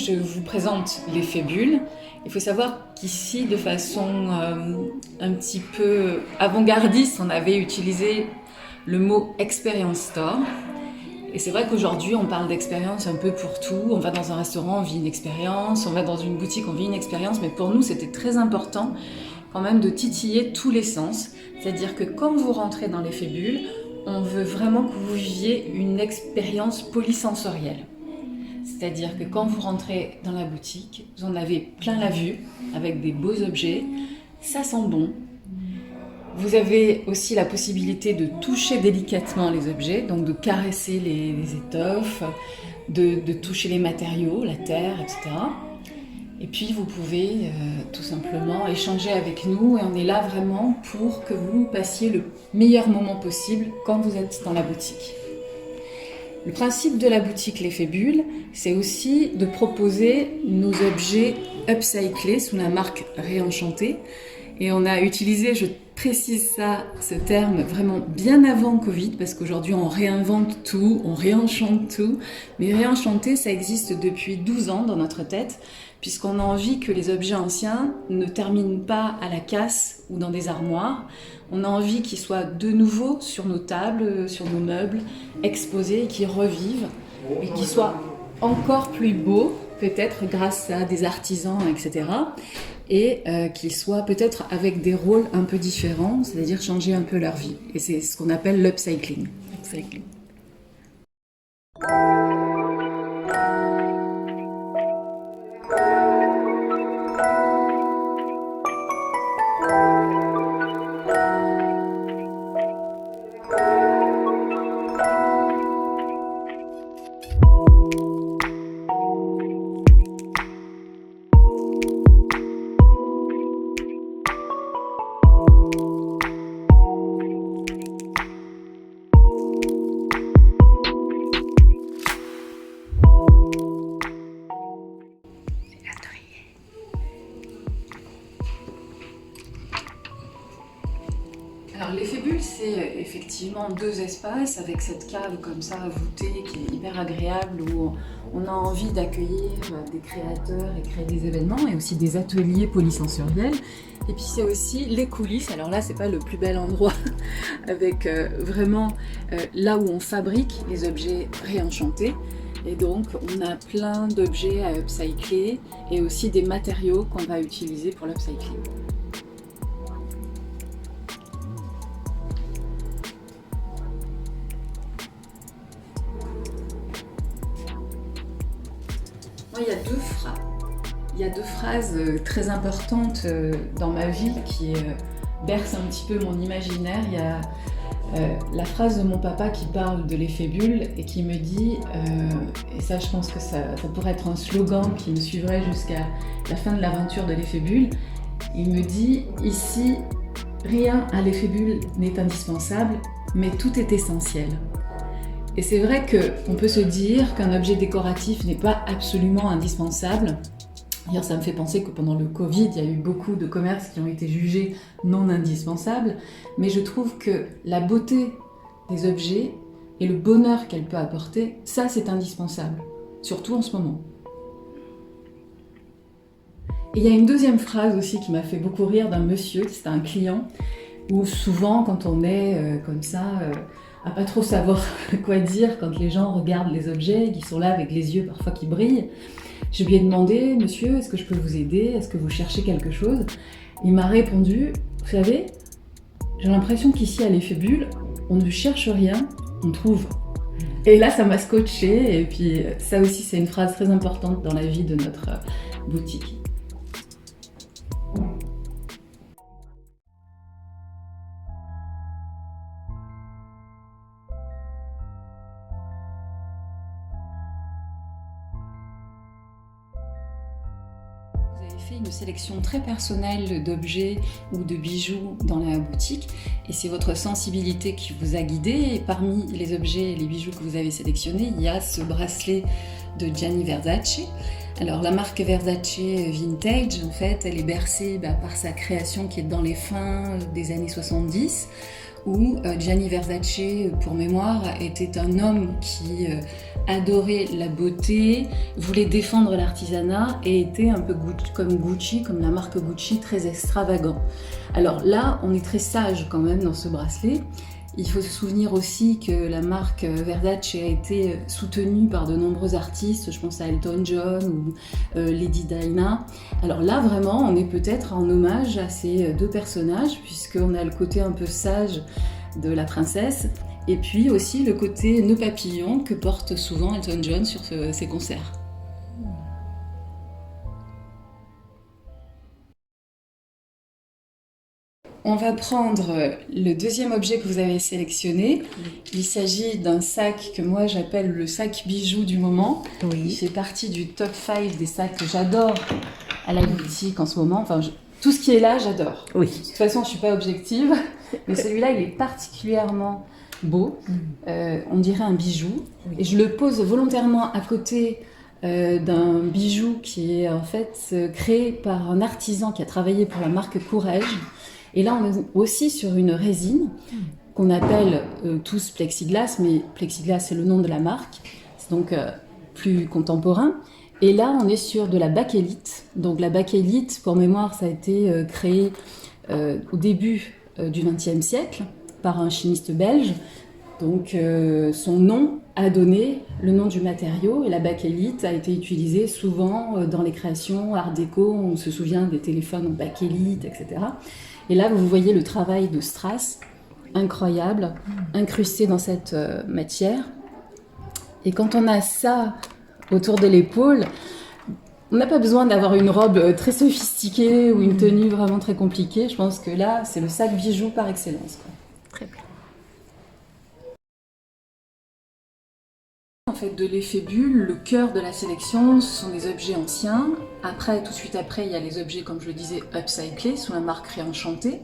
je vous présente l'effet bulle. Il faut savoir qu'ici, de façon un petit peu avant-gardiste, on avait utilisé le mot experience store. Et c'est vrai qu'aujourd'hui, on parle d'expérience un peu pour tout. On va dans un restaurant, on vit une expérience. On va dans une boutique, on vit une expérience. Mais pour nous, c'était très important quand même de titiller tous les sens. C'est-à-dire que quand vous rentrez dans l'effet bulle, on veut vraiment que vous viviez une expérience polysensorielle. C'est-à-dire que quand vous rentrez dans la boutique, vous en avez plein la vue, avec des beaux objets, ça sent bon. Vous avez aussi la possibilité de toucher délicatement les objets, donc de caresser les étoffes, de toucher les matériaux, la terre, etc. Et puis vous pouvez tout simplement échanger avec nous et on est là vraiment pour que vous passiez le meilleur moment possible quand vous êtes dans la boutique. Le principe de la boutique L'Effet Bulle, c'est aussi de proposer nos objets upcyclés sous la marque Réenchanté. Et on a utilisé, je précise ça, ce terme vraiment bien avant Covid, parce qu'aujourd'hui on réinvente tout, on réenchante tout. Mais réenchanté, ça existe depuis 12 ans dans notre tête, puisqu'on a envie que les objets anciens ne terminent pas à la casse ou dans des armoires. On a envie qu'ils soient de nouveau sur nos tables, sur nos meubles, exposés, et qu'ils revivent, et qu'ils soient encore plus beaux, peut-être grâce à des artisans, etc. Et qu'ils soient peut-être avec des rôles un peu différents, c'est-à-dire changer un peu leur vie. Et c'est ce qu'on appelle l'upcycling. Alors l'effet bulle, c'est effectivement 2 espaces avec cette cave comme ça voûtée qui est hyper agréable où on a envie d'accueillir des créateurs et créer des événements et aussi des ateliers polysensoriels. Et puis c'est aussi les coulisses. Alors là, c'est pas le plus bel endroit avec vraiment là où on fabrique les objets réenchantés. Et donc on a plein d'objets à upcycler et aussi des matériaux qu'on va utiliser pour l'upcycling. Moi, il y a deux phrases très importantes dans ma vie qui bercent un petit peu mon imaginaire. Il y a la phrase de mon papa qui parle de l'effet bulle et qui me dit, et ça je pense que ça pourrait être un slogan qui me suivrait jusqu'à la fin de l'aventure de l'effet bulle, il me dit « Ici, rien à l'effet bulle n'est indispensable, mais tout est essentiel ». Et c'est vrai qu'on peut se dire qu'un objet décoratif n'est pas absolument indispensable. D'ailleurs, ça me fait penser que pendant le Covid, il y a eu beaucoup de commerces qui ont été jugés non indispensables. Mais je trouve que la beauté des objets et le bonheur qu'elle peut apporter, ça c'est indispensable, surtout en ce moment. Et il y a une deuxième phrase aussi qui m'a fait beaucoup rire d'un monsieur, c'était un client, où souvent quand on est comme ça, à pas trop savoir quoi dire quand les gens regardent les objets, qui sont là avec les yeux parfois qui brillent. Je lui ai demandé, monsieur, est-ce que je peux vous aider? Est-ce que vous cherchez quelque chose? Il m'a répondu, vous savez, j'ai l'impression qu'ici à l'effet bulle, on ne cherche rien, on trouve. Et là, ça m'a scotché, et puis ça aussi, c'est une phrase très importante dans la vie de notre boutique. Vous avez fait une sélection très personnelle d'objets ou de bijoux dans la boutique et c'est votre sensibilité qui vous a guidé. Et parmi les objets et les bijoux que vous avez sélectionnés, il y a ce bracelet de Gianni Versace. Alors la marque Versace Vintage, en fait, elle est bercée par sa création qui est dans les fins des années 70. Où Gianni Versace, pour mémoire, était un homme qui adorait la beauté, voulait défendre l'artisanat et était un peu comme Gucci, comme la marque Gucci, très extravagant. Alors là, on est très sage quand même dans ce bracelet. Il faut se souvenir aussi que la marque Versace a été soutenue par de nombreux artistes, je pense à Elton John ou Lady Diana. Alors là, vraiment, on est peut-être en hommage à ces deux personnages, puisqu'on a le côté un peu sage de la princesse, et puis aussi le côté nœud papillon que porte souvent Elton John sur ses concerts. On va prendre le deuxième objet que vous avez sélectionné. Il s'agit d'un sac que moi j'appelle le sac bijou du moment. Oui. Il fait partie du top 5 des sacs que j'adore à la boutique en ce moment. Enfin, tout ce qui est là, j'adore. Oui. De toute façon, je ne suis pas objective, mais celui-là, il est particulièrement beau. On dirait un bijou. Oui. Et je le pose volontairement à côté d'un bijou qui est en fait créé par un artisan qui a travaillé pour la marque Courrèges. Et là, on est aussi sur une résine qu'on appelle tous plexiglas, mais plexiglas, c'est le nom de la marque. C'est donc plus contemporain. Et là, on est sur de la bakélite. Donc la bakélite, pour mémoire, ça a été créé au début du XXe siècle par un chimiste belge. Donc son nom a donné le nom du matériau, et la bakélite a été utilisée souvent dans les créations art déco. On se souvient des téléphones en bakélite, etc. Et là, vous voyez le travail de strass, incroyable, incrusté dans cette matière. Et quand on a ça autour de l'épaule, on n'a pas besoin d'avoir une robe très sophistiquée ou une tenue vraiment très compliquée. Je pense que là, c'est le sac bijou par excellence, quoi. Très bien. En fait, de l'effet bulle, le cœur de la sélection, ce sont des objets anciens. Après, tout de suite après, il y a les objets, comme je le disais, upcyclés, sous la marque Réenchanté.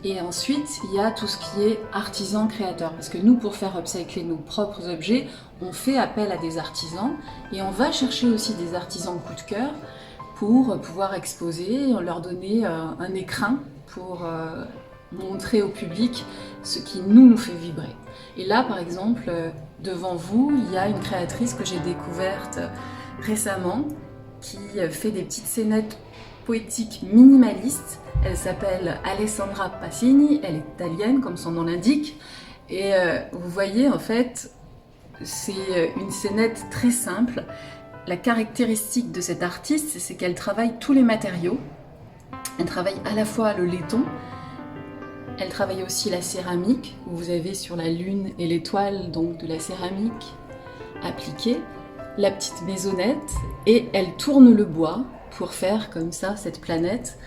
Et ensuite, il y a tout ce qui est artisan créateur. Parce que nous, pour faire upcycler nos propres objets, on fait appel à des artisans. Et on va chercher aussi des artisans coup de cœur pour pouvoir exposer, leur donner un écrin pour montrer au public ce qui nous fait vibrer. Et là, par exemple, devant vous, il y a une créatrice que j'ai découverte récemment qui fait des petites scénettes poétiques minimalistes. Elle s'appelle Alessandra Passini, elle est italienne comme son nom l'indique. Et vous voyez, en fait, c'est une scénette très simple. La caractéristique de cette artiste, c'est qu'elle travaille tous les matériaux. Elle travaille à la fois le laiton, elle travaille aussi la céramique, où vous avez sur la lune et l'étoile donc de la céramique appliquée, la petite maisonnette, et elle tourne le bois pour faire comme ça cette planète.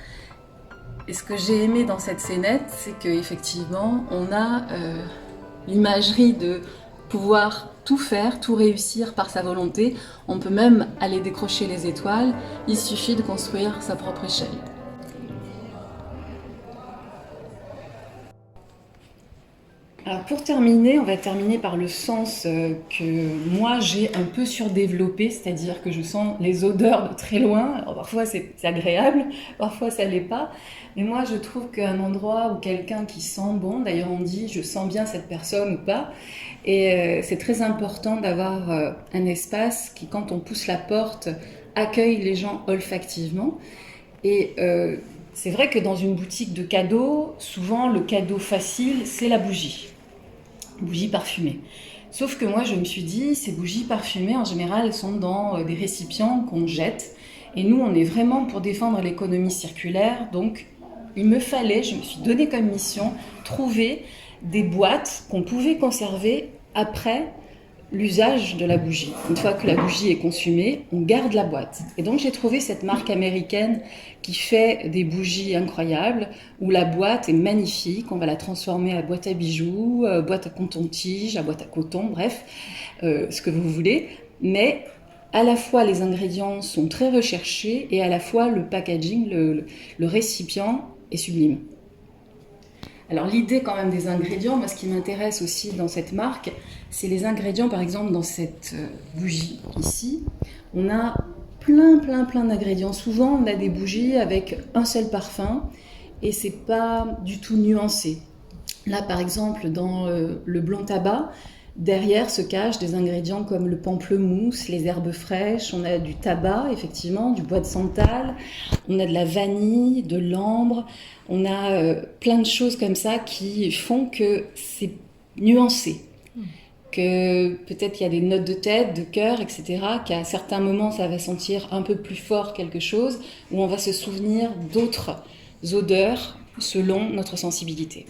Et ce que j'ai aimé dans cette scénette, c'est qu'effectivement, on a l'imagerie de pouvoir tout faire, tout réussir par sa volonté. On peut même aller décrocher les étoiles, il suffit de construire sa propre échelle. Alors pour terminer, on va terminer par le sens que moi j'ai un peu surdéveloppé, c'est-à-dire que je sens les odeurs de très loin. Alors parfois c'est agréable, parfois ça l'est pas. Mais moi je trouve qu'un endroit ou quelqu'un qui sent bon, d'ailleurs on dit je sens bien cette personne ou pas, et c'est très important d'avoir un espace qui, quand on pousse la porte, accueille les gens olfactivement. Et c'est vrai que dans une boutique de cadeaux, souvent le cadeau facile, c'est la bougie parfumée. Sauf que moi, je me suis dit, ces bougies parfumées, en général, elles sont dans des récipients qu'on jette. Et nous, on est vraiment pour défendre l'économie circulaire. Donc, je me suis donné comme mission, trouver des boîtes qu'on pouvait conserver après l'usage de la bougie. Une fois que la bougie est consumée, on garde la boîte. Et donc j'ai trouvé cette marque américaine qui fait des bougies incroyables, où la boîte est magnifique, on va la transformer à boîte à bijoux, boîte à coton-tige, à boîte à coton, bref, ce que vous voulez. Mais à la fois les ingrédients sont très recherchés et à la fois le packaging, le récipient est sublime. Alors l'idée quand même des ingrédients, moi ce qui m'intéresse aussi dans cette marque, c'est les ingrédients. Par exemple dans cette bougie ici, on a plein d'ingrédients. Souvent on a des bougies avec un seul parfum et c'est pas du tout nuancé. Là par exemple dans le blanc tabac, Derrière se cachent des ingrédients comme le pamplemousse, les herbes fraîches, on a du tabac, effectivement, du bois de santal, on a de la vanille, de l'ambre, on a plein de choses comme ça qui font que c'est nuancé. Que peut-être il y a des notes de tête, de cœur, etc., qu'à certains moments ça va sentir un peu plus fort quelque chose, où on va se souvenir d'autres odeurs selon notre sensibilité.